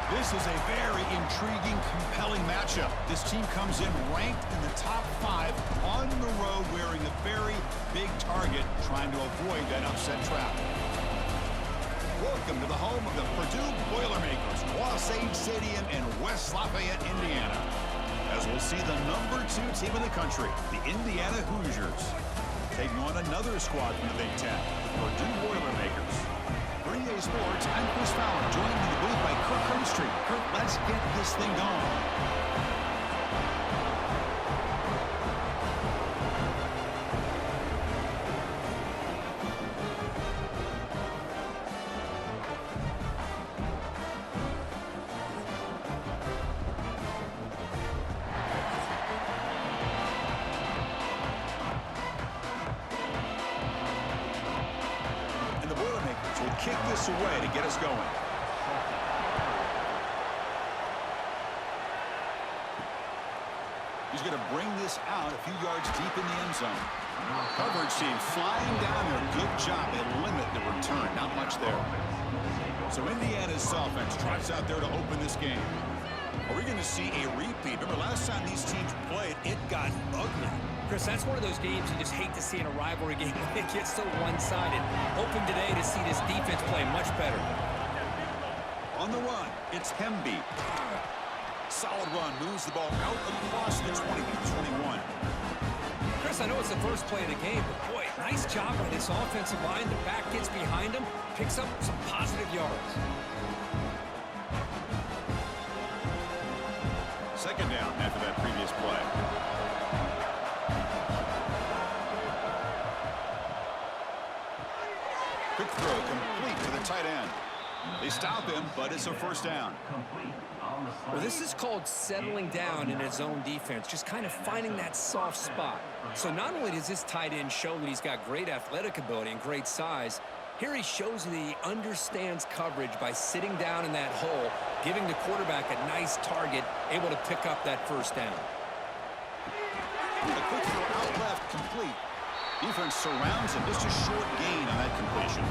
This is a very intriguing, compelling matchup. This team comes in ranked in the top 5 on the road wearing a very big target, trying to avoid that upset trap. Welcome to the home of the Purdue Boilermakers, Ross-Ade Stadium in West Lafayette, Indiana. As we'll see the #2 team in the country, the Indiana Hoosiers, taking on another squad from the Big Ten, the Purdue Boilermakers. 3A Sports, I'm Chris Fowler, joined in the booth by Kirk Hermstreet. Kirk, let's get this thing going. Will kick this away to get us going. He's going to bring this out a few yards deep in the end zone. Coverage team flying down there. Good job. They limit the return. Not much there. So Indiana's offense tries out there to open this game. Are we going to see a repeat? Remember last time these teams played, it got ugly. Chris, that's one of those games you just hate to see in a rivalry game when it gets so one-sided. Hoping today to see this defense play much better. On the run, it's Hemby. Solid run, moves the ball out across the 20-21. Chris, I know it's the first play of the game, but boy, nice job by this offensive line. The back gets behind him, picks up some positive yards. Second down after that previous play. Quick throw complete to the tight end. They stop him, but it's a first down. Well, this is called settling down in his own defense, just kind of finding that soft spot. So not only does this tight end show that he's got great athletic ability and great size, here he shows that he understands coverage by sitting down in that hole, giving the quarterback a nice target, able to pick up that first down. A quick throw out left, complete. Defense surrounds him. Just a short gain on that completion.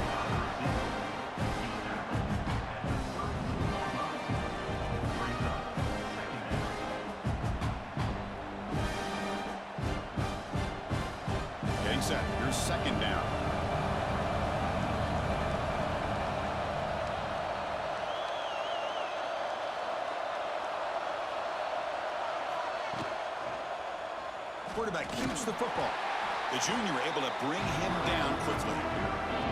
Getting set. Here's second down. Quarterback keeps the football. The junior able to bring him down quickly.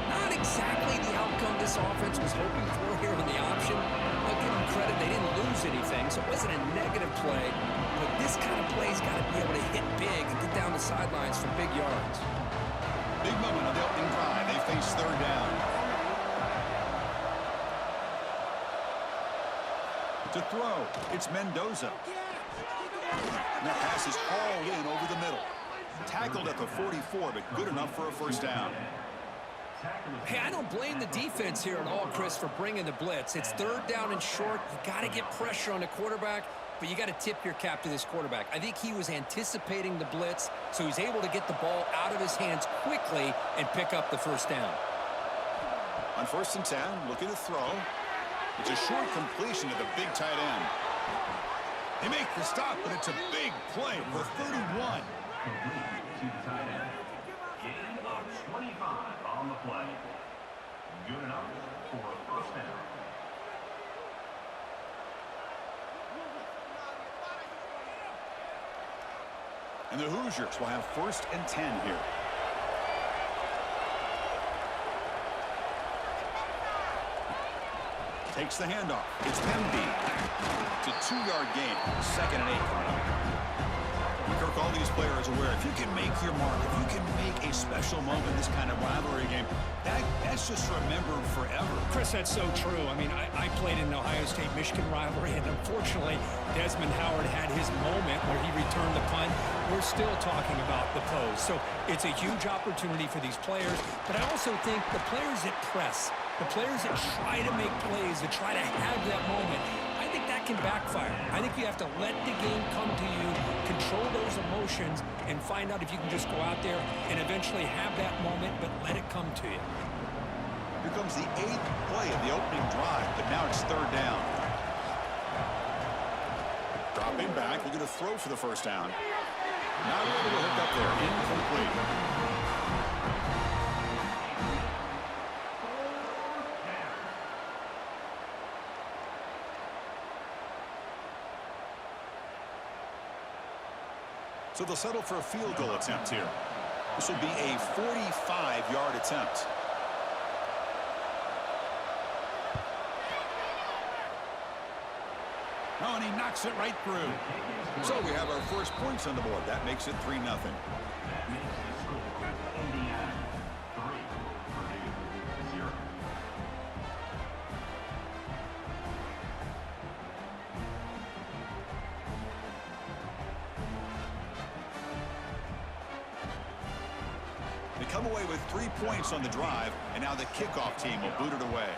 Not exactly the outcome this offense was hoping for here on the option. I'll give them credit, they didn't lose anything, so it wasn't a negative play. But this kind of play's got to be able to hit big and get down the sidelines for big yards. Big moment on the opening drive. They face third down. To throw, it's Mendoza. And that pass is hauled in over the middle. Tackled at the 44, but good enough for a first down. Hey, I don't blame the defense here at all, Chris, for bringing the blitz. It's third down and short. You got to get pressure on the quarterback, but you got to tip your cap to this quarterback. I think he was anticipating the blitz, so he's able to get the ball out of his hands quickly and pick up the first down. On 1st and 10, looking to throw. It's a short completion to the big tight end. They make the stop, but it's a big play for 31. To the tight end. Gain of 25 on the play. Good enough for a first down. And the Hoosiers will have 1st and 10 here. Takes the handoff. It's Hemby. It's a 2-yard gain. 2nd and 8 coming up. Kirk, all these players aware, if you can make your mark, if you can make a special moment in this kind of rivalry game, that's just remembered forever. Chris, that's so true. I mean, I played in an Ohio State-Michigan rivalry, and unfortunately, Desmond Howard had his moment where he returned the punt. We're still talking about the pose. So it's a huge opportunity for these players, but I also think the players that press, the players that try to make plays, that try to have that moment, I think that can backfire. I think you have to let the game come to you, control those emotions, and find out if you can just go out there and eventually have that moment, but let it come to you. Here comes the 8th play of the opening drive, but now it's third down. quarterback looking to throw for the first down. Not able to hook up there. Incomplete. So they'll settle for a field goal attempt here. This will be a 45-yard attempt. Oh, and he knocks it right through. So we have our first points on the board. That makes it 3-0. Indiana 3, Purdue 0. They come away with 3 points on the drive, and now the kickoff team will boot it away.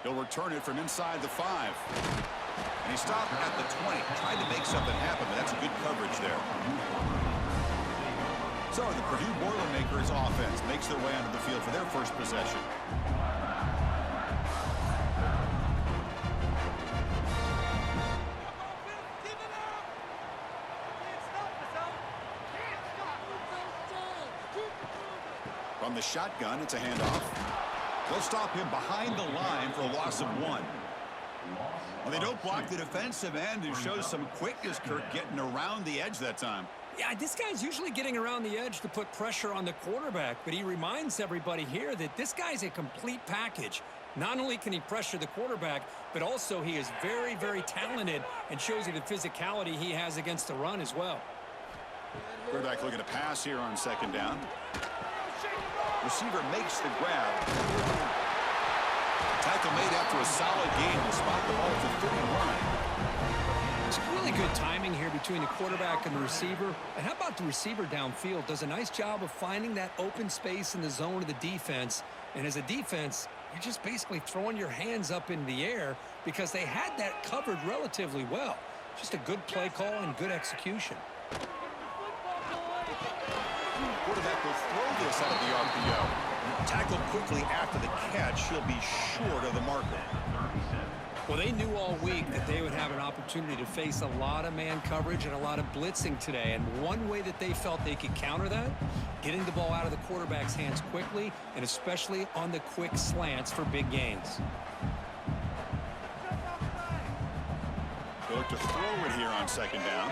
He'll return it from inside the 5. And he stopped at the 20. Tried to make something happen, but that's good coverage there. So the Purdue Boilermakers offense makes their way onto the field for their first possession. From the shotgun, it's a handoff. They'll stop him behind the line for a loss of 1. Well, they don't block the defensive end, who shows some quickness, Kirk, getting around the edge that time. Yeah, this guy's usually getting around the edge to put pressure on the quarterback, but he reminds everybody here that this guy's a complete package. Not only can he pressure the quarterback, but also he is very, very talented and shows you the physicality he has against the run as well. Quarterback looking to pass here on second down. Receiver makes the grab. Tackle made after a solid game to spot the ball for 31. It's really good timing here between the quarterback and the receiver. And how about the receiver downfield? Does a nice job of finding that open space in the zone of the defense. And as a defense, you're just basically throwing your hands up in the air because they had that covered relatively well. Just a good play call and good execution. Quarterback will throw this out of the RPO. Tackled quickly after the catch. He'll be short of the marker. Well, they knew all week that they would have an opportunity to face a lot of man coverage and a lot of blitzing today. And one way that they felt they could counter that, getting the ball out of the quarterback's hands quickly, and especially on the quick slants for big gains. They'll look to throw it here on second down.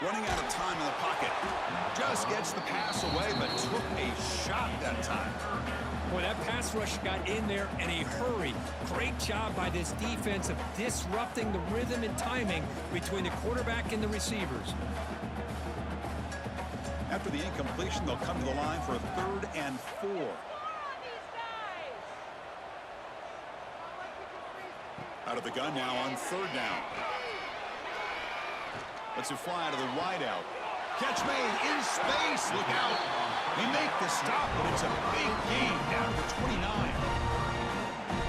Running out of time in the pocket. Just gets the pass away, but took a shot that time. Boy, that pass rush got in there in a hurry. Great job by this defense of disrupting the rhythm and timing between the quarterback and the receivers. After the incompletion, they'll come to the line for a 3rd and 4. Out of the gun now on 3rd down. Lets it fly out of the wideout. Catch made in space. Look out. They make the stop, but it's a big gain down to 29.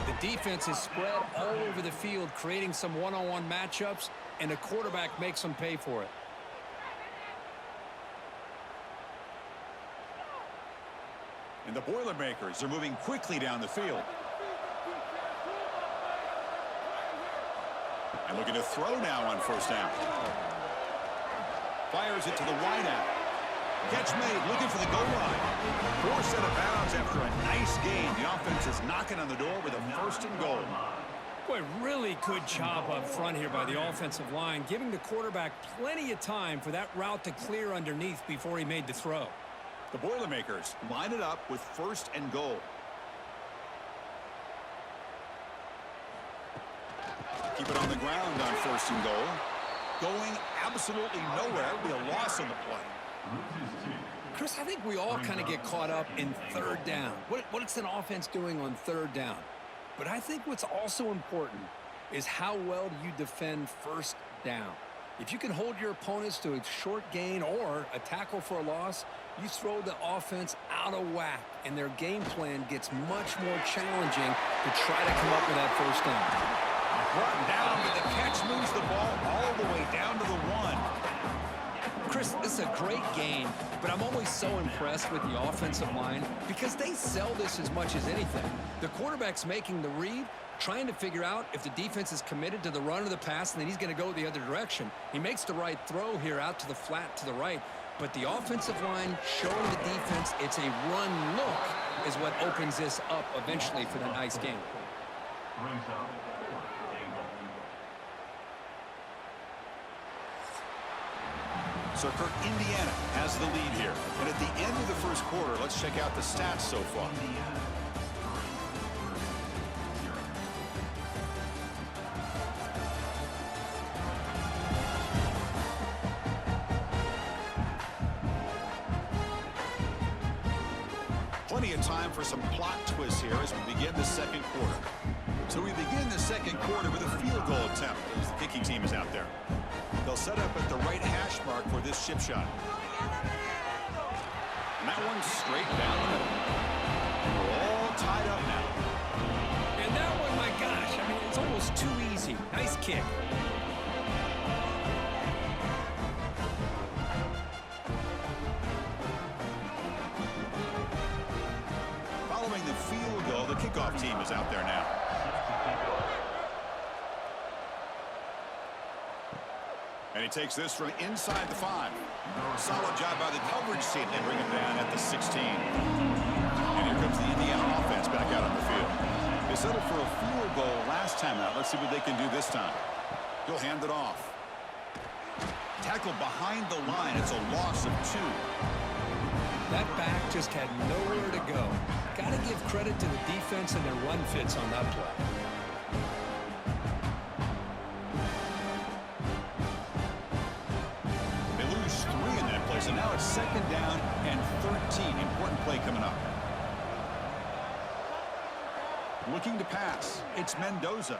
The defense is spread all over the field, creating some one-on-one matchups, and the quarterback makes them pay for it. And the Boilermakers are moving quickly down the field. And looking to throw now on 1st down. Fires it to the wideout. Catch made, looking for the goal line. Forced out of bounds after a nice gain. The offense is knocking on the door with a 1st and goal. Boy, really good job up front here by the offensive line, giving the quarterback plenty of time for that route to clear underneath before he made the throw. The Boilermakers line it up with 1st and goal. Keep it on the ground on 1st and goal. Going absolutely nowhere. It'll be a loss on the play. Chris, I think we all kind of get caught up in 3rd down. What's an offense doing on 3rd down? But I think what's also important is how well do you defend 1st down. If you can hold your opponents to a short gain or a tackle for a loss, you throw the offense out of whack, and their game plan gets much more challenging to try to come up with that 1st down. Brought down, but the catch moves the ball all the way down to the 1. Chris, this is a great game, but I'm always so impressed with the offensive line because they sell this as much as anything. The quarterback's making the read, trying to figure out if the defense is committed to the run or the pass, and then he's going to go the other direction. He makes the right throw here out to the flat to the right, but the offensive line showing the defense it's a run look is what opens this up eventually for the nice game. So Kirk, Indiana has the lead here. And at the end of the first quarter, let's check out the stats so far. Plenty of time for some plot twists here as we begin the second quarter. So we begin the second quarter with a field goal attempt as the kicking team is out there. They'll set up at the right hash mark for this chip shot. And that one's straight down the middle. And we're all tied up now. And that one, my gosh, I mean, it's almost too easy. Nice kick. Following the field goal, the kickoff team is out there now. And he takes this from inside the 5. Solid job by the coverage team. They bring him down at the 16. And here comes the Indiana offense back out on the field. They settled for a field goal last time out. Let's see what they can do this time. He'll hand it off. Tackle behind the line. It's a loss of 2. That back just had nowhere to go. Got to give credit to the defense and their run fits on that play. So now it's second down and 13. Important play coming up. Looking to pass. It's Mendoza.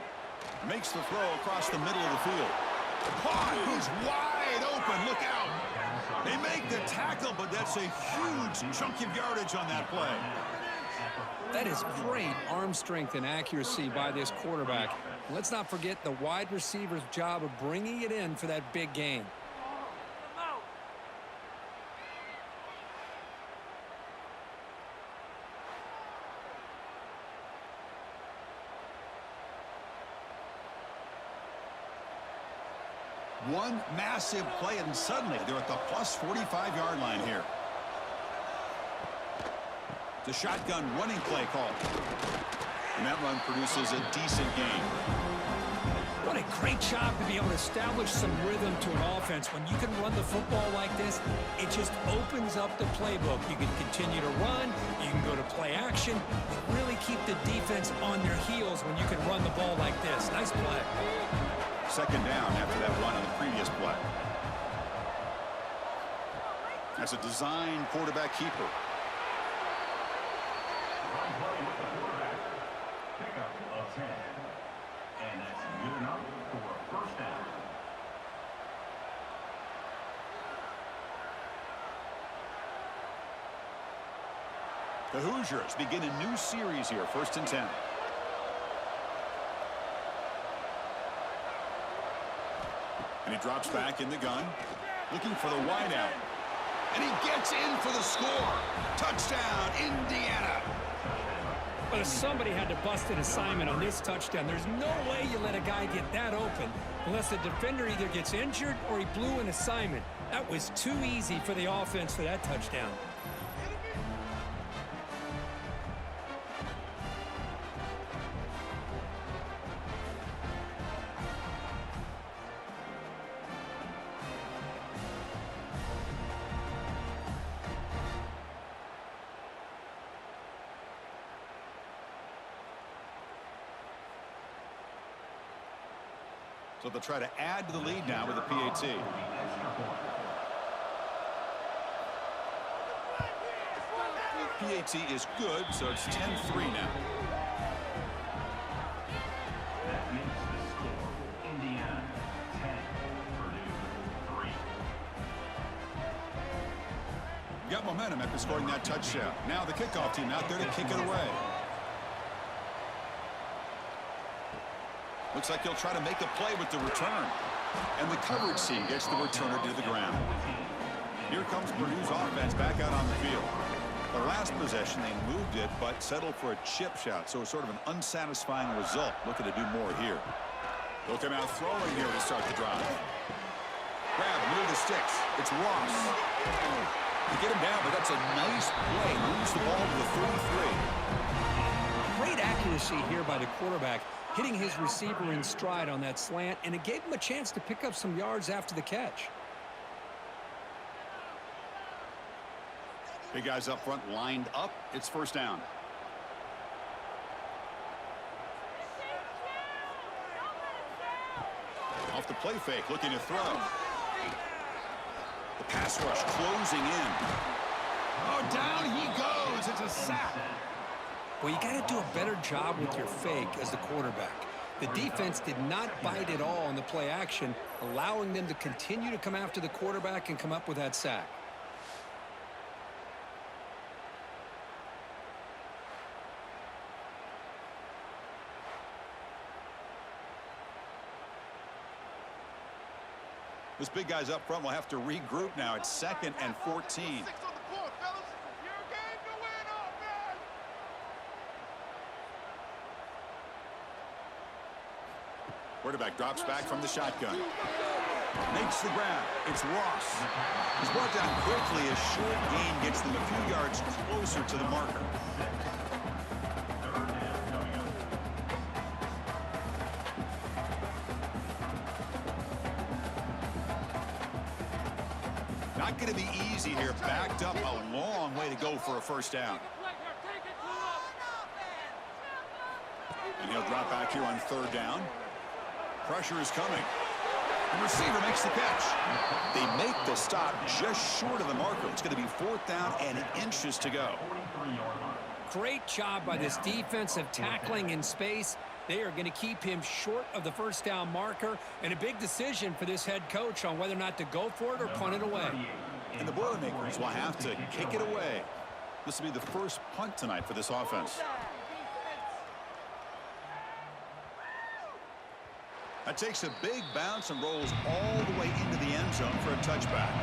Makes the throw across the middle of the field. Caught. He's wide open. Look out. They make the tackle, but that's a huge chunk of yardage on that play. That is great arm strength and accuracy by this quarterback. Let's not forget the wide receiver's job of bringing it in for that big gain. One massive play, and suddenly they're at the plus 45-yard line here. The shotgun running play call. And that run produces a decent gain. What a great job to be able to establish some rhythm to an offense. When you can run the football like this, it just opens up the playbook. You can continue to run. You can go to play action. Really keep the defense on their heels when you can run the ball like this. Nice play. Second down after that run on the previous play. That's a design quarterback keeper. Pickup of 10. And that's good enough for a first down. The Hoosiers begin a new series here, 1st and 10. And he drops back in the gun, looking for the wideout. And he gets in for the score. Touchdown, Indiana. But somebody had to bust an assignment on this touchdown. There's no way you let a guy get that open unless the defender either gets injured or he blew an assignment. That was too easy for the offense for that touchdown. So they'll try to add to the lead now with a PAT. PAT is good, so it's 10-3 now. That makes the score Indiana 10, Purdue 3. Got momentum after scoring that touchdown. Now the kickoff team out there to kick it away. Looks like he'll try to make a play with the return. And the coverage team gets the returner to the ground. Here comes Purdue's offense back out on the field. The last possession, they moved it, but settled for a chip shot, so it's sort of an unsatisfying result. Looking to do more here. They'll come out throwing here to start the drive. Grab near the sticks. It's Ross. They get him down, but that's a nice play. Moves the ball to the 33. Great accuracy here by the quarterback, hitting his receiver in stride on that slant, and it gave him a chance to pick up some yards after the catch. Big guys up front lined up. It's first down. Off the play fake, looking to throw. The pass rush closing in. Oh, down he goes. It's a sack. Well, you got to do a better job with your fake as the quarterback. The defense did not bite at all on the play action, allowing them to continue to come after the quarterback and come up with that sack. This big guy's up front will have to regroup now. It's 2nd and 14. Quarterback drops back from the shotgun. Makes the grab. It's Ross. He's brought down quickly. A short gain gets them a few yards closer to the marker. Not going to be easy here. Backed up a long way to go for a first down. And he'll drop back here on 3rd down. Pressure is coming. The receiver makes the catch. They make the stop just short of the marker. It's going to be 4th down and inches to go. Great job by this defensive tackling in space. They are going to keep him short of the first down marker, and a big decision for this head coach on whether or not to go for it or punt it away. And the Boilermakers will have to kick it away. This will be the first punt tonight for this offense. That takes a big bounce and rolls all the way into the end zone for a touchback.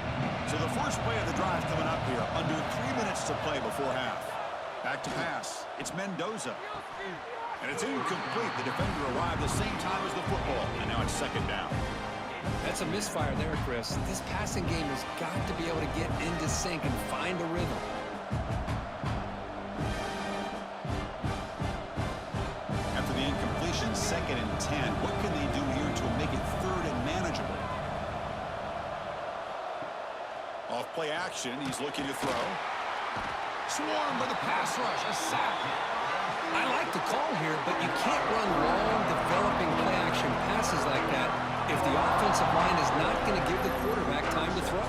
So the first play of the drive coming up here, under 3 minutes to play before half. Back to pass. It's Mendoza. And it's incomplete. The defender arrived the same time as the football, and now it's 2nd down. That's a misfire there, Chris. This passing game has got to be able to get into sync and find a rhythm. After the incompletion, 2nd and 10. What can they do here to make it 3rd and manageable? Off play action, he's looking to throw. Swarmed by the pass rush, a sack. I like the call here, but you can't run long, developing play-action passes like that if the offensive line is not going to give the quarterback time to throw.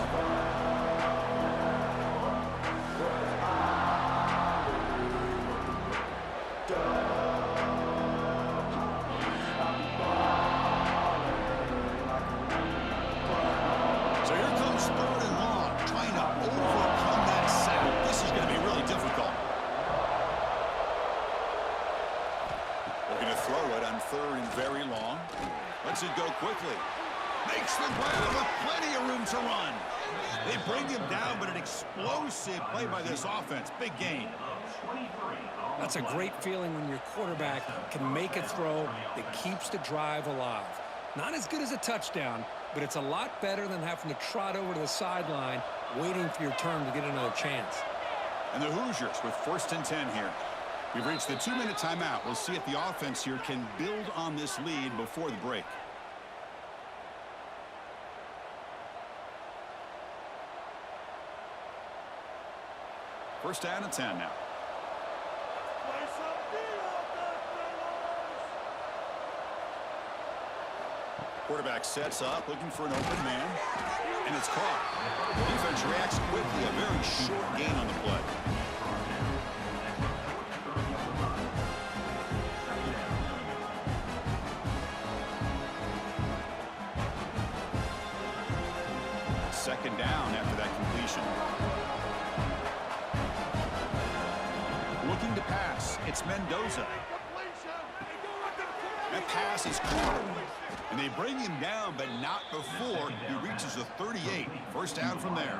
So here comes 3rd and long, trying to overcome that sack. This is going to be really difficult. Looking to throw it on 3rd and very long. Lets it go quickly. Makes the grab with plenty of room to run. They bring him down, but an explosive play by this offense. Big gain. That's a great feeling when your quarterback can make a throw that keeps the drive alive. Not as good as a touchdown, but it's a lot better than having to trot over to the sideline waiting for your turn to get another chance. And the Hoosiers with 1st and 10 here. We've reached the 2-minute timeout. We'll see if the offense here can build on this lead before the break. First down and 10 now. Quarterback sets up, looking for an open man, and it's caught. The defense reacts quickly, a very short gain on the play. Second down after that completion. Looking to pass. It's Mendoza. That pass is caught. And they bring him down, but not before he reaches the 38. First down from there.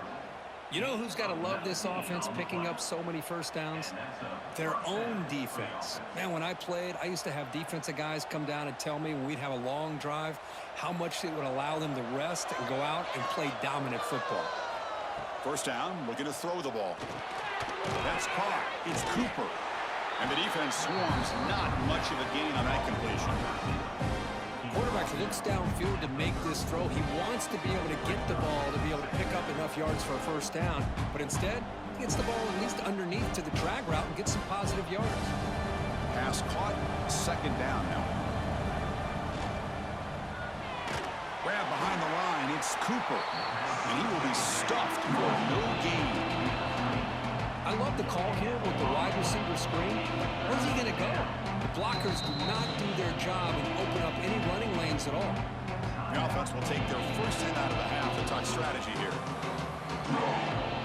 You know who's got to love this offense picking up so many first downs? Their own defense. Man, when I played, I used to have defensive guys come down and tell me when we'd have a long drive how much it would allow them to rest and go out and play dominant football. First down, looking to throw the ball. That's caught. It's Cooper. And the defense swarms. Not much of a gain on that completion. Quarterback looks downfield to make this throw. He wants to be able to get the ball to be able to pick up enough yards for a first down. But instead, he gets the ball at least underneath to the drag route and gets some positive yards. Pass caught. Second down now. Grab behind the line. It's Cooper. And he will be stuffed for no gain. I love the call here with the wide receiver screen. Where's he going to go? The blockers do not do their job and open up any running lanes at all. The offense will take their first hit out of the half to talk strategy here.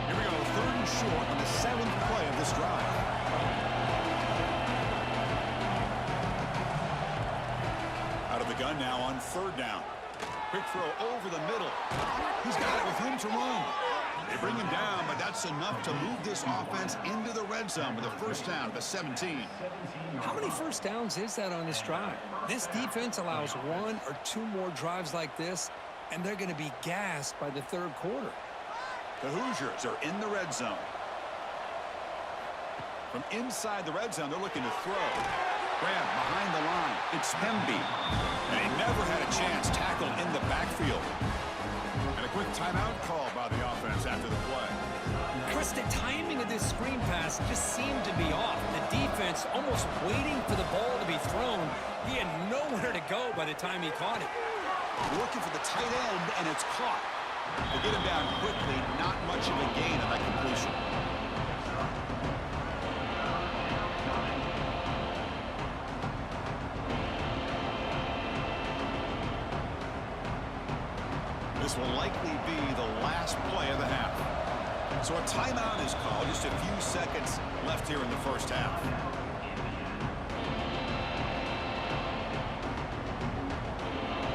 Here we go, third and short on the 7th play of this drive. Out of the gun now on third down. Quick throw over the middle. He's got it with room to run. They bring him down, but that's enough to move this offense into the red zone with a first down at the 17. How many first downs is that on this drive? This defense allows 1 or 2 more drives like this, and they're going to be gassed by the third quarter. The Hoosiers are in the red zone. From inside the red zone, they're looking to throw. Grab behind the line. It's Hemby. And he never had a chance tackled in the backfield. And a quick timeout call by the offense after the play. Chris, the timing of this screen pass just seemed to be off. The defense almost waiting for the ball to be thrown. He had nowhere to go by the time he caught it. Looking for the tight end, and it's caught. They get him down quickly. Not much of a gain on that completion. This will likely be the last play of the half. So a timeout is called. Just a few seconds left here in the first half.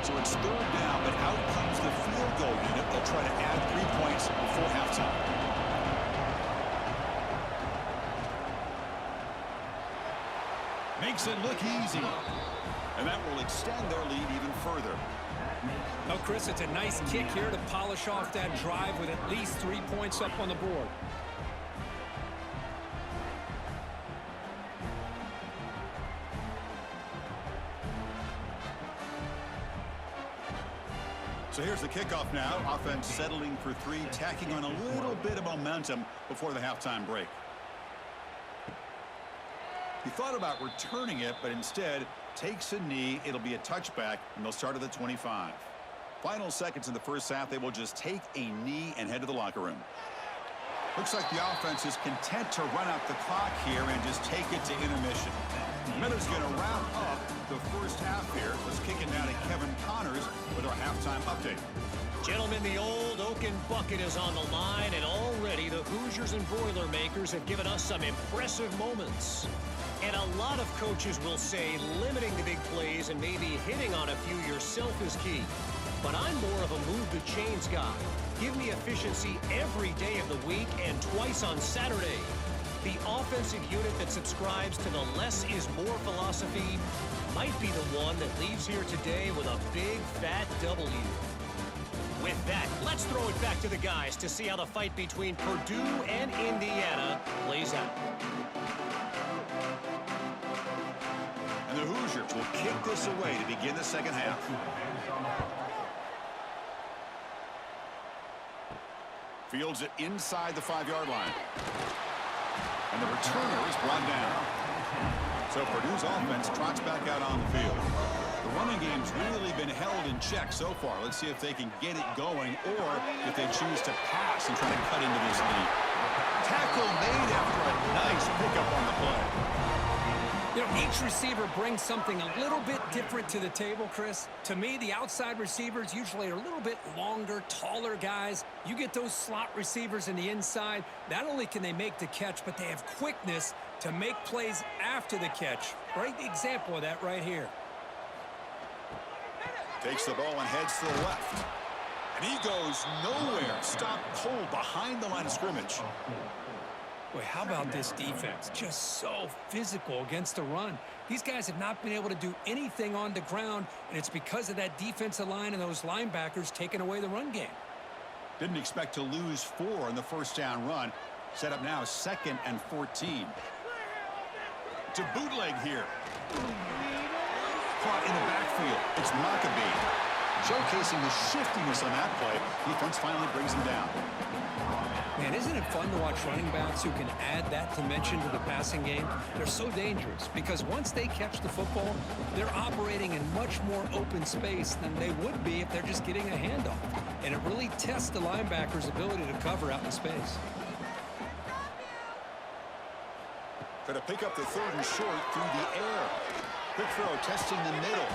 So it's third down, but out comes the field goal unit. They'll try to add 3 points before halftime. Makes it look easy. And that will extend their lead even further. Oh, Chris, it's a nice kick here to polish off that drive with at least 3 points up on the board. So here's the kickoff now. Offense settling for 3, tacking on a little bit of momentum before the halftime break. He thought about returning it, but instead takes a knee. It'll be a touchback, and they'll start at the 25. Final seconds in the first half, they will just take a knee and head to the locker room. Looks like the offense is content to run out the clock here and just take it to intermission. Miller's going to wrap up the first half here. Let's kick it now to Kevin Connors with our halftime update. Gentlemen, the Old Oaken Bucket is on the line, and already the Hoosiers and Boilermakers have given us some impressive moments. And a lot of coaches will say limiting the big plays and maybe hitting on a few yourself is key. But I'm more of a move the chains guy. Give me efficiency every day of the week and twice on Saturday. The offensive unit that subscribes to the less is more philosophy might be the one that leaves here today with a big fat W. With that, let's throw it back to the guys to see how the fight between Purdue and Indiana plays out. And the Hoosiers will kick this away to begin the second half. Fields it inside the 5-yard line. And the returner is brought down. So Purdue's offense trots back out on the field. The running game's really been held in check so far. Let's see if they can get it going or if they choose to pass and try to cut into this lead. Tackle made after a nice pickup on the play. You know, each receiver brings something a little bit different to the table, Chris. To me, the outside receivers usually are a little bit longer, taller guys. You get those slot receivers in the inside, not only can they make the catch, but they have quickness to make plays after the catch. Great example of that right here. Takes the ball and heads to the left. And he goes nowhere. Stopped cold behind the line of scrimmage. Boy, how about this defense? Just so physical against the run. These guys have not been able to do anything on the ground, and it's because of that defensive line and those linebackers taking away the run game. Didn't expect to lose 4 in the first down run. Set up now 2nd and 14. To bootleg here. Caught in the backfield. It's Maccabee. Showcasing the shiftiness on that play. Defense finally brings him down. Man, isn't it fun to watch running backs who can add that dimension to the passing game? They're so dangerous because once they catch the football, they're operating in much more open space than they would be if they're just getting a handoff. And it really tests the linebacker's ability to cover out in space. Going to pick up the 3rd and short through the air. Quick throw, testing the middle.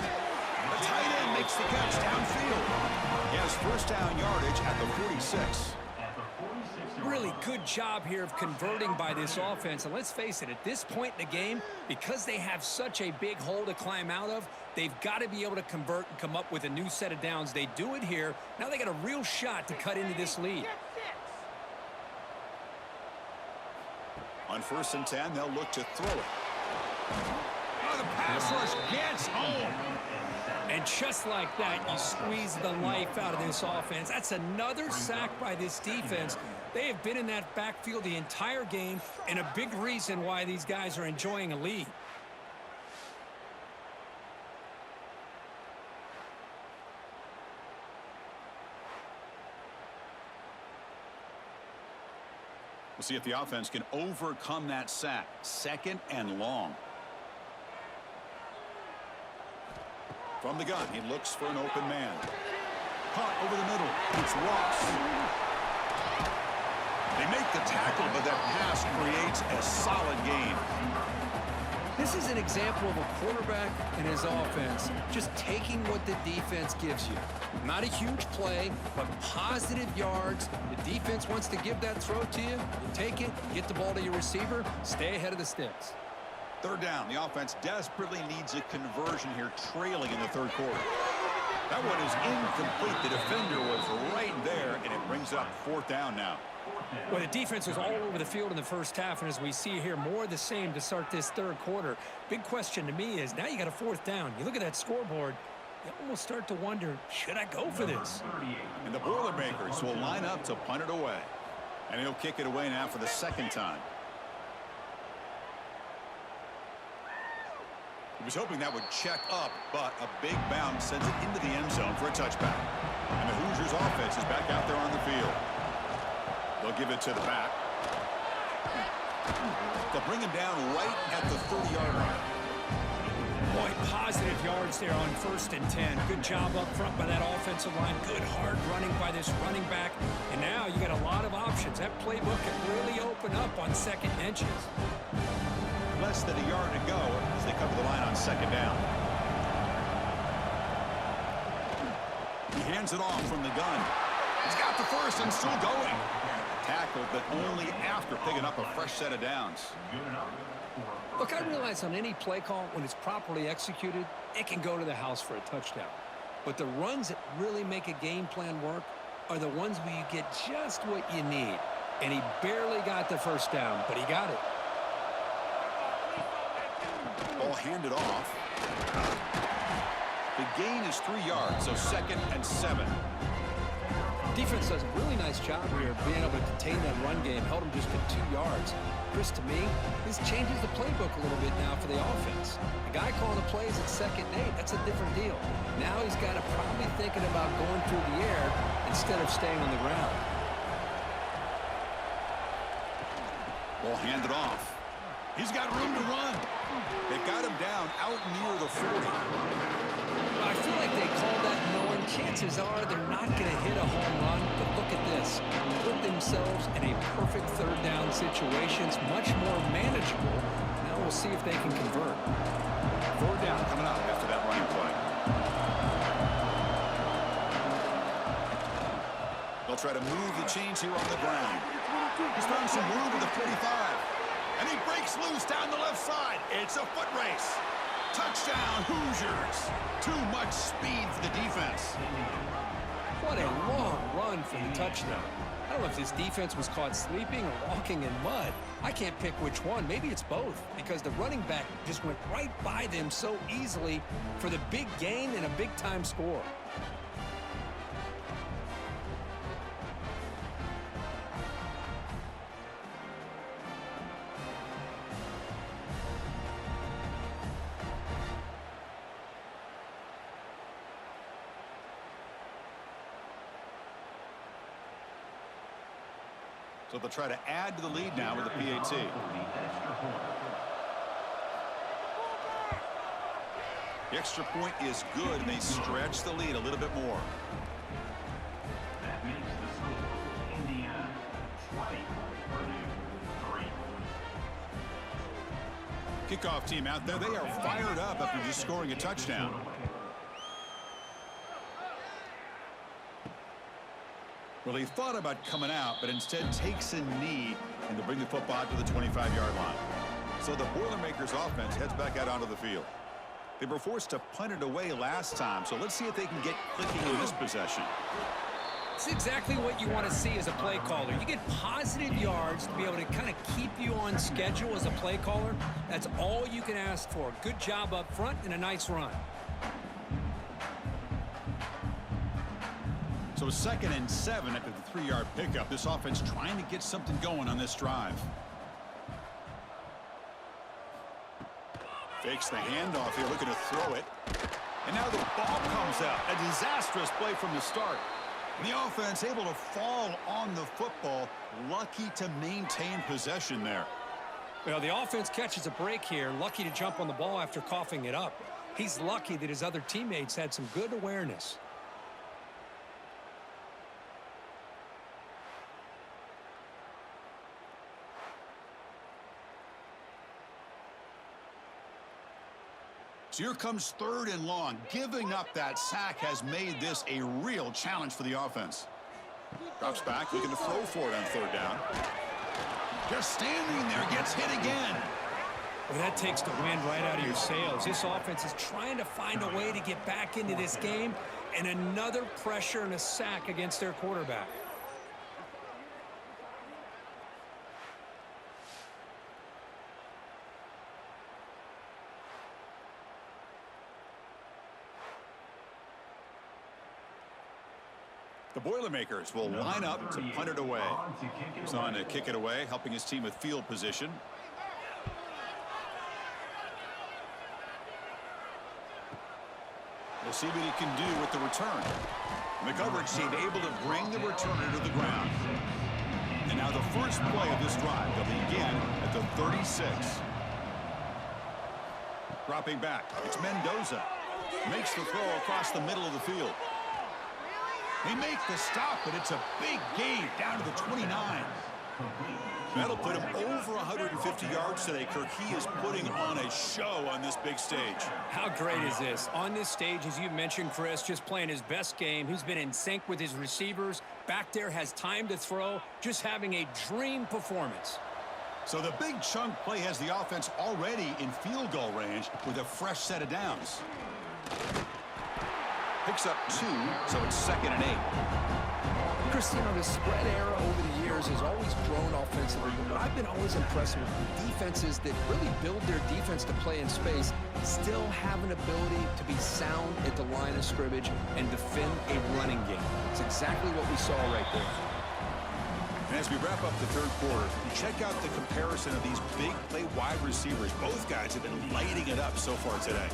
The tight end makes the catch downfield. He has first down yardage at the 46. Really good job here of converting by this offense. And let's face it, at this point in the game, because they have such a big hole to climb out of, they've got to be able to convert and come up with a new set of downs. They do it here. Now they got a real shot to cut into this lead. On 1st and 10, they'll look to throw it. Oh, the pass rush gets home. And just like that, you squeeze the life out of this offense. That's another sack by this defense. They have been in that backfield the entire game, and a big reason why these guys are enjoying a lead. We'll see if the offense can overcome that sack. 2nd and long. From the gun, he looks for an open man. Caught over the middle. It's Ross. They make the tackle, but that pass creates a solid gain. This is an example of a quarterback and his offense just taking what the defense gives you. Not a huge play, but positive yards. The defense wants to give that throw to you. You take it, get the ball to your receiver, stay ahead of the sticks. 3rd down. The offense desperately needs a conversion here, trailing in the 3rd quarter. That one is incomplete. The defender was right there, and it brings up 4th down now. Well, the defense was all over the field in the first half, and as we see here, more of the same to start this 3rd quarter. Big question to me is, now you got a 4th down. You look at that scoreboard, you almost start to wonder, should I go for this? And the Boilermakers will line up to punt it away. And he'll kick it away now for the 2nd time. He was hoping that would check up, but a big bounce sends it into the end zone for a touchback. And the Hoosiers offense is back out there on the field. They'll give it to the back. They'll bring him down right at the 30-yard line. Boy, positive yards there on 1st and 10. Good job up front by that offensive line. Good hard running by this running back. And now you got a lot of options. That playbook can really open up on 2nd and inches. Less than a yard to go as they cover the line on 2nd down. He hands it off from the gun. He's got the first and still going. Tackled, but only after picking up a fresh set of downs. Look, I realize on any play call, when it's properly executed, it can go to the house for a touchdown. But the runs that really make a game plan work are the ones where you get just what you need. And he barely got the first down, but he got it. Ball handed off. The gain is 3 yards, so 2nd and 7. Defense does a really nice job here of being able to contain that run game. Held him just at 2 yards. Chris, to me, this changes the playbook a little bit now for the offense. The guy calling the plays at 2nd and 8, that's a different deal. Now he's got to probably thinking about going through the air instead of staying on the ground. Ball handed off. He's got room to run. They got him down out near the 40. I feel like they called that knowing chances are they're not going to hit a home run, but look at this. Put themselves in a perfect 3rd down situation. It's much more manageable. Now we'll see if they can convert. 4th down coming up after that running play. They'll try to move the chains here on the ground. He's found some room at the 45. And he breaks loose down the left side. It's a foot race. Touchdown, Hoosiers. Too much speed for the defense. What a long run for the touchdown. I don't know if this defense was caught sleeping or walking in mud. I can't pick which one. Maybe it's both, because the running back just went right by them so easily for the big gain and a big-time score. So they'll try to add to the lead now with a PAT. The extra point is good, and they stretch the lead a little bit more. That makes the score Indiana 20, Purdue 3. Kickoff team out there. They are fired up after just scoring a touchdown. Well, he thought about coming out, but instead takes a knee and to bring the football to the 25-yard line. So the Boilermakers offense heads back out onto the field. They were forced to punt it away last time, so let's see if they can get clicking in this possession. It's exactly what you want to see as a play caller. You get positive yards to be able to kind of keep you on schedule as a play caller. That's all you can ask for. Good job up front and a nice run. So 2nd and 7 after the 3-yard pickup. This offense trying to get something going on this drive. Fakes the handoff here, looking to throw it. And now the ball comes out. A disastrous play from the start. And the offense able to fall on the football. Lucky to maintain possession there. Well, the offense catches a break here. Lucky to jump on the ball after coughing it up. He's lucky that his other teammates had some good awareness. So here comes 3rd and long. Giving up that sack has made this a real challenge for the offense. Drops back, looking to throw for it on 3rd down. Just standing there, gets hit again. Well, that takes the wind right out of your sails. This offense is trying to find a way to get back into this game, and another pressure and a sack against their quarterback. The Boilermakers will line up to punt it away. He's on to kick it away, helping his team with field position. We'll see what he can do with the return. The coverage team able to bring the returner to the ground. And now the first play of this drive. They'll begin at the 36. Dropping back. It's Mendoza. Makes the throw across the middle of the field. They make the stop, but it's a big gain down to the 29. That'll put him over 150 yards today, Kirk. He is putting on a show on this big stage. How great is this? On this stage, as you mentioned, Chris, just playing his best game. He's been in sync with his receivers. Back there, has time to throw. Just having a dream performance. So the big chunk play has the offense already in field goal range with a fresh set of downs. Picks up 2, so it's 2nd and 8. Chris, you know, the spread era over the years has always grown offensively, but I've been always impressed with defenses that really build their defense to play in space, still have an ability to be sound at the line of scrimmage and defend a running game. It's exactly what we saw right there. And as we wrap up the 3rd quarter, check out the comparison of these big play wide receivers. Both guys have been lighting it up so far today.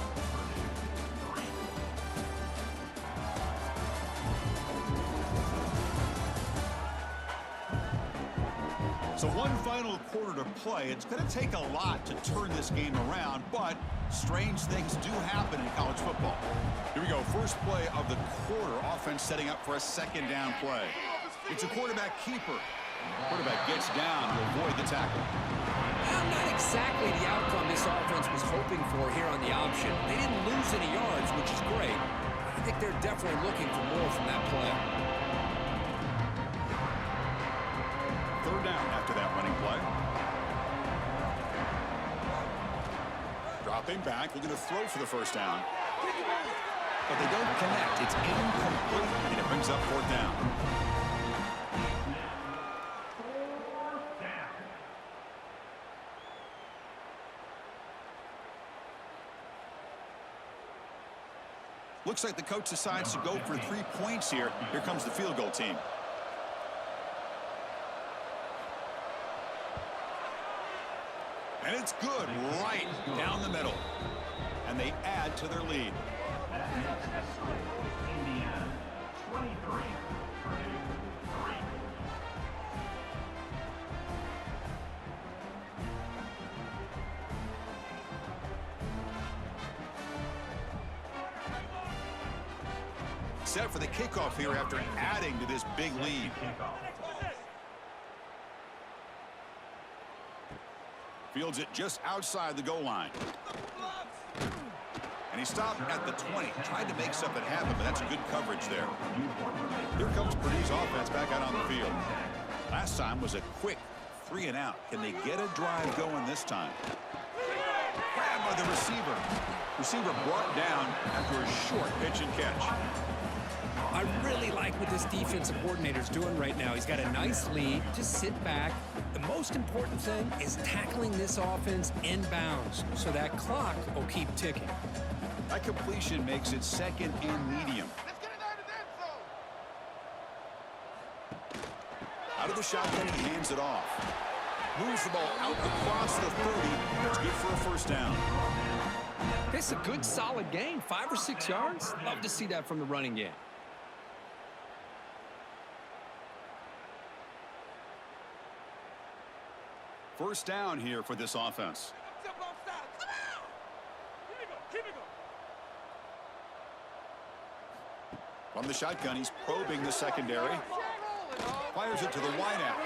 So one final quarter to play. It's going to take a lot to turn this game around, but strange things do happen in college football. Here we go. First play of the quarter. Offense setting up for a 2nd down play. It's a quarterback keeper. Quarterback gets down to avoid the tackle. Well, not exactly the outcome this offense was hoping for here on the option. They didn't lose any yards, which is great. I think they're definitely looking for more from that play. 3rd down after that running play. Drop Stepping back, looking to throw for the first down. But they don't connect. It's incomplete, and it brings up fourth down. Looks like the coach decides to go for 3 points here. Here comes the field goal team. And it's good right down the middle. And they add to their lead. Indiana 23, Purdue 3. Set for the kickoff here after adding to this big lead. Fields it just outside the goal line. And he stopped at the 20. Tried to make something happen, but that's good coverage there. Here comes Purdue's offense back out on the field. Last time was a quick 3 and out. Can they get a drive going this time? Grabbed by the receiver. Receiver brought down after a short pitch and catch. I really like what this defensive coordinator is doing right now. He's got a nice lead. Just sit back. The most important thing is tackling this offense inbounds so that clock will keep ticking. That completion makes it second and medium. Out of the shotgun, he hands it off. Moves the ball out across the 30. That's good for a first down. It's a good, solid game. 5 or 6 yards. Love to see that from the running game. First down here for this offense. From the shotgun, he's probing the secondary. Fires it to the wideout.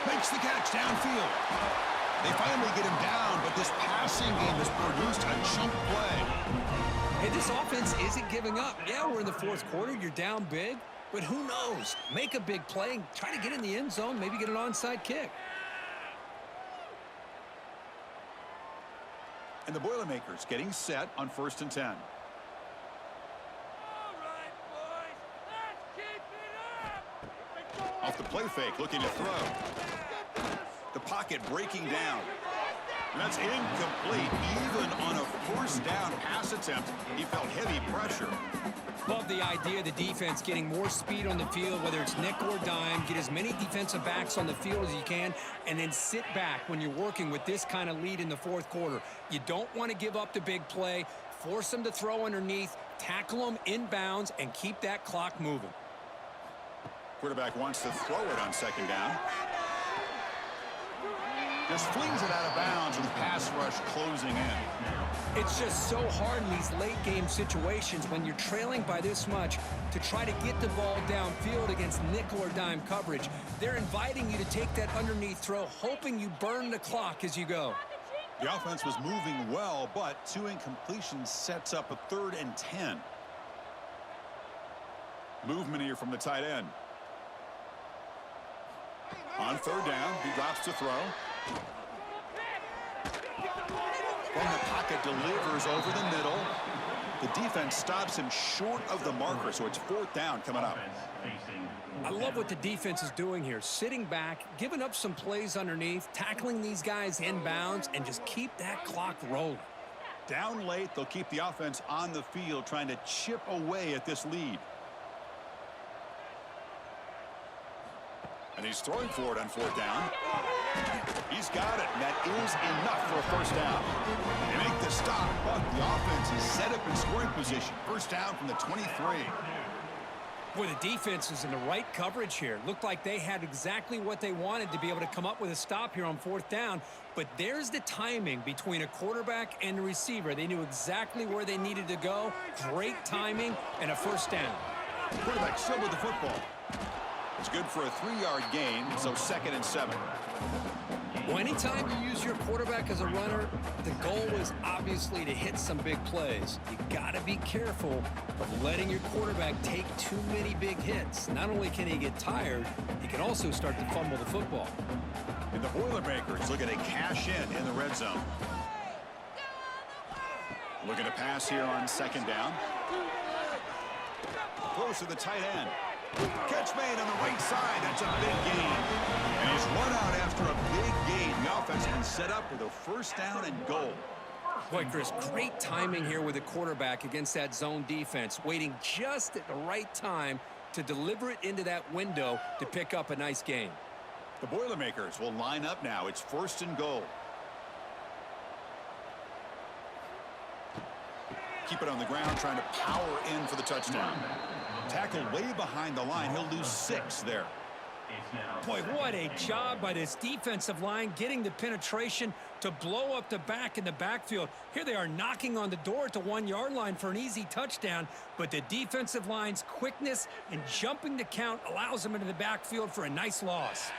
Makes the catch downfield. They finally get him down, but this passing game has produced a chunk play. Hey, this offense isn't giving up. Yeah, we're in the fourth quarter. You're down big, but who knows? Make a big play. Try to get in the end zone. Maybe get an onside kick. And the Boilermakers getting set on 1st and 10. Off the play fake, looking to throw. The pocket breaking down. And that's incomplete. Even on a first down pass attempt, he felt heavy pressure. Love the idea of the defense getting more speed on the field, whether it's nickel or dime. Get as many defensive backs on the field as you can, and then sit back when you're working with this kind of lead in the fourth quarter. You don't want to give up the big play. Force them to throw underneath, tackle them inbounds, and keep that clock moving. Quarterback wants to throw it on 2nd down. Just flings it out of bounds with the pass rush closing in. It's just so hard in these late-game situations when you're trailing by this much to try to get the ball downfield against nickel or dime coverage. They're inviting you to take that underneath throw, hoping you burn the clock as you go. The offense was moving well, but 2 incompletions sets up a 3rd and 10. Movement here from the tight end. On 3rd down, he drops to throw. From the pocket, delivers over the middle. The defense stops him short of the marker, so it's 4th down coming up. I love what the defense is doing here. Sitting back, giving up some plays underneath, tackling these guys inbounds, and just keep that clock rolling. Down late, they'll keep the offense on the field, trying to chip away at this lead. And he's throwing for it on 4th down. He's got it, and that is enough for a first down. They make the stop, but the offense is set up in scoring position. First down from the 23. Boy, the defense is in the right coverage here. Looked like they had exactly what they wanted to be able to come up with a stop here on 4th down. But there's the timing between a quarterback and a receiver. They knew exactly where they needed to go. Great timing and a first down. Quarterback still with the football. It's good for a 3-yard gain, so 2nd and 7. Well, anytime you use your quarterback as a runner, the goal is obviously to hit some big plays. You got to be careful of letting your quarterback take too many big hits. Not only can he get tired, he can also start to fumble the football. And the Boilermakers looking to cash in the red zone. Looking to pass here on second down. Close to the tight end. Catch made on the right side. That's a big gain. And he's run out after a big gain. The offense has been set up with a first down and goal. Boy, Chris, great timing here with the quarterback against that zone defense, waiting just at the right time to deliver it into that window to pick up a nice gain. The Boilermakers will line up now. It's first and goal. Keep it on the ground, trying to power in for the touchdown. Tackle way behind the line. He'll lose 6 there. Boy, what a job by this defensive line getting the penetration to blow up the back in the backfield. Here they are knocking on the door at the 1-yard line for an easy touchdown, but the defensive line's quickness and jumping the count allows them into the backfield for a nice loss.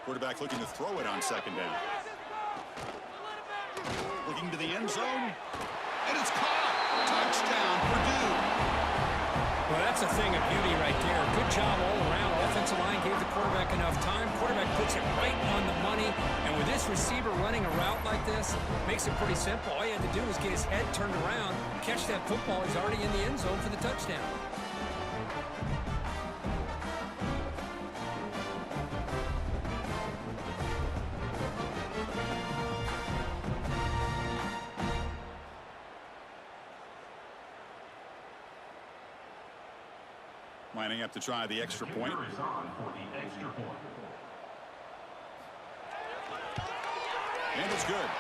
Quarterback looking to throw it on second down. Looking to the end zone. And it's caught. Touchdown, Purdue. Well, that's a thing of beauty right there. Good job all around. Offensive line gave the quarterback enough time. Quarterback puts it right on the money. And with this receiver running a route like this, makes it pretty simple. All you had to do was get his head turned around, catch that football. He's already in the end zone for the touchdown. Lining up to try the extra point. And it's good.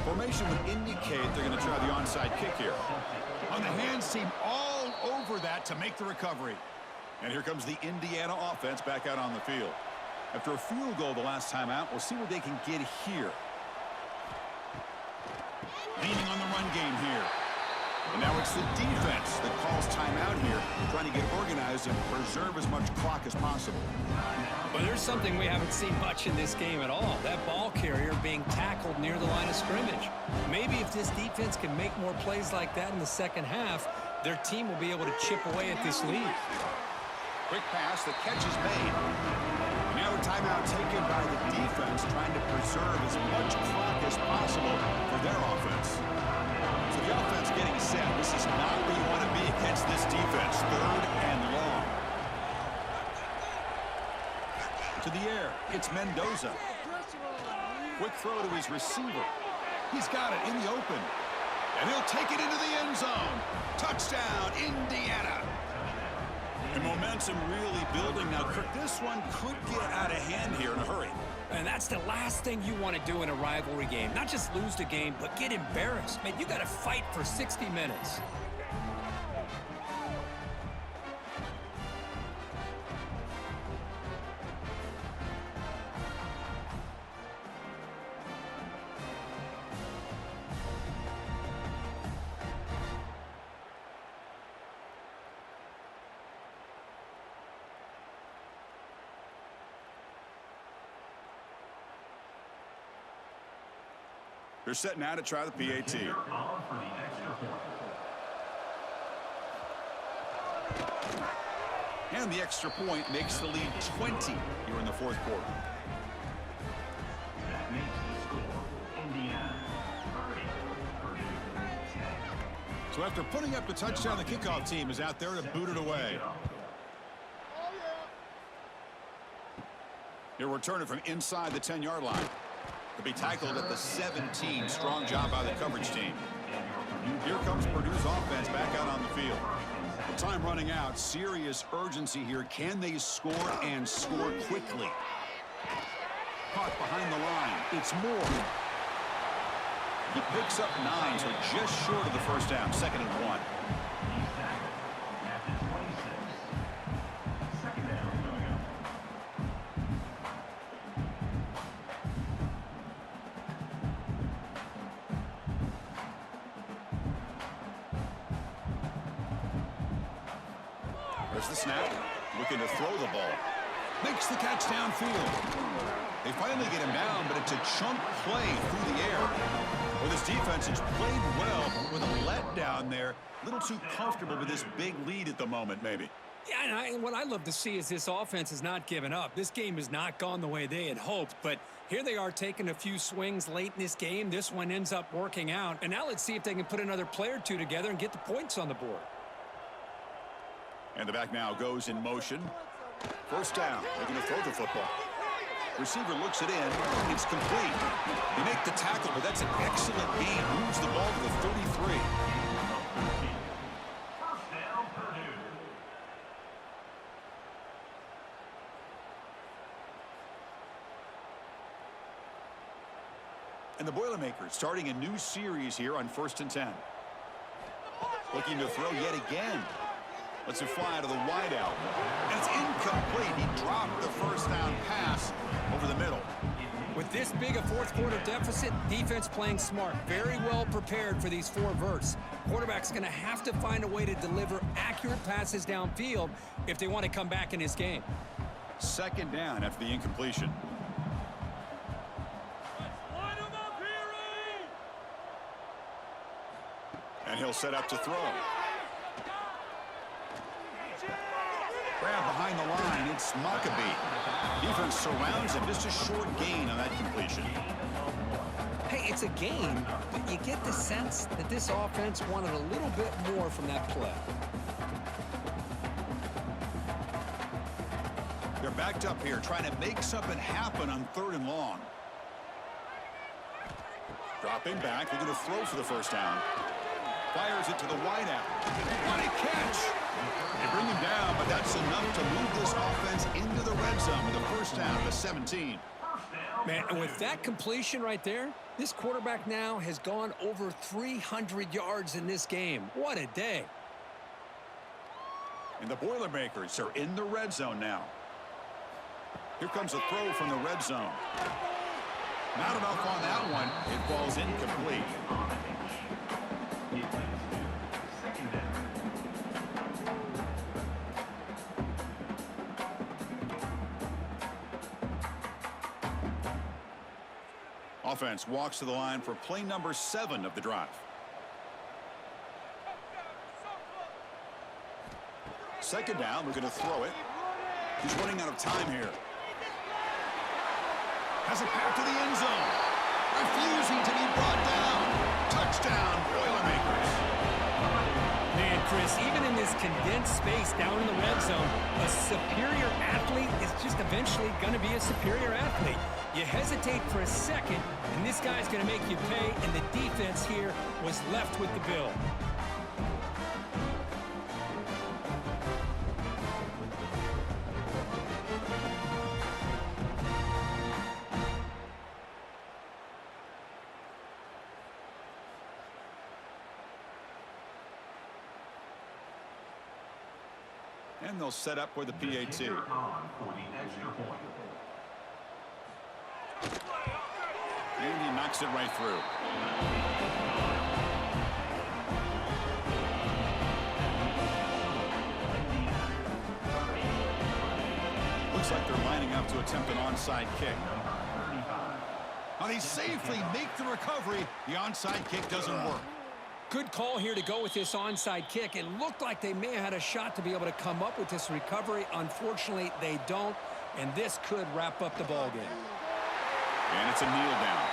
Formation would indicate they're going to try the onside kick here. On the hands team all over that to make the recovery. And here comes the Indiana offense back out on the field. After a field goal the last time out, we'll see what they can get here. Leaning on the run game here. And now it's the defense that calls timeout here, trying to get organized and preserve as much clock as possible. Well, there's something we haven't seen much in this game at all. That ball carrier being tackled near the line of scrimmage. Maybe if this defense can make more plays like that in the second half, their team will be able to chip away at this lead. Quick pass, the catch is made. Now a timeout taken by the defense, trying to preserve as much clock as possible for their offense. So the offense getting set. This is not where you want to be against this defense. Third and long. To the air, it's Mendoza. Quick throw to his receiver. He's got it in the open. And he'll take it into the end zone. Touchdown, Indiana. And momentum really building now. This one could get out of hand here in a hurry. And that's the last thing you want to do in a rivalry game. Not just lose the game, but get embarrassed. Man, you got to fight for 60 minutes. They're set now to try the PAT. And the extra point makes the lead 20 here in the fourth quarter. That makes the score Indiana 30, Purdue 10. So after putting up the touchdown, the kickoff team is out there to boot it away. He'll return it from inside the 10-yard line. To be tackled at the 17. Strong job by the coverage team. Here comes Purdue's offense back out on the field. Time running out. Serious urgency here. Can they score and score quickly? Caught behind the line. It's Moore. He picks up 9, so just short of the first down. Second and 1. There's the snap. Looking to throw the ball. Makes the catch downfield. They finally get him down, but it's a chunk play through the air. Well, this defense has played well with a letdown there. A little too comfortable with this big lead at the moment, maybe. Yeah, and what I love to see is this offense has not given up. This game has not gone the way they had hoped, but here they are taking a few swings late in this game. This one ends up working out, and now let's see if they can put another play or two together and get the points on the board. And the back now goes in motion. First down, looking to throw the football. Receiver looks it in. It's complete. They make the tackle, but that's an excellent gain. Moves the ball to the 33. And the Boilermakers starting a new series here on 1st and 10. Looking to throw yet again. Lets it fly out of the wideout. And it's incomplete. He dropped the first down pass over the middle. With this big a fourth quarter deficit, defense playing smart. Very well prepared for these 4 verts. Quarterback's going to have to find a way to deliver accurate passes downfield if they want to come back in this game. Second down after the incompletion. And he'll set up to throw. Grab behind the line. It's Maccabee. Defense surrounds him. Just a short gain on that completion. Hey, it's a game, but you get the sense that this offense wanted a little bit more from that play. They're backed up here, trying to make something happen on 3rd and long. Dropping back. They're going to throw for the first down. Fires it to the wideout. What a catch! They bring him down, but that's enough to move this offense into the red zone with a first down to 17. Man, and with that completion right there, this quarterback now has gone over 300 yards in this game. What a day. And the Boilermakers are in the red zone now. Here comes a throw from the red zone. Not enough on that one. It falls incomplete. Offense walks to the line for play number 7 of the drive. Second down, we're going to throw it. He's running out of time here. Has it back to the end zone. Refusing to be brought down. Touchdown, Boilermakers. Man, Chris, even in this condensed space down in the red zone, a superior athlete is just eventually going to be a superior athlete. You hesitate for a second, and this guy's going to make you pay, and the defense here was left with the bill. And they'll set up for the PAT. And he knocks it right through. Looks like they're lining up to attempt an onside kick. Now they safely make the recovery. The onside kick doesn't work. Good call here to go with this onside kick. It looked like they may have had a shot to be able to come up with this recovery. Unfortunately, they don't, and this could wrap up the ball game. And it's a kneel down.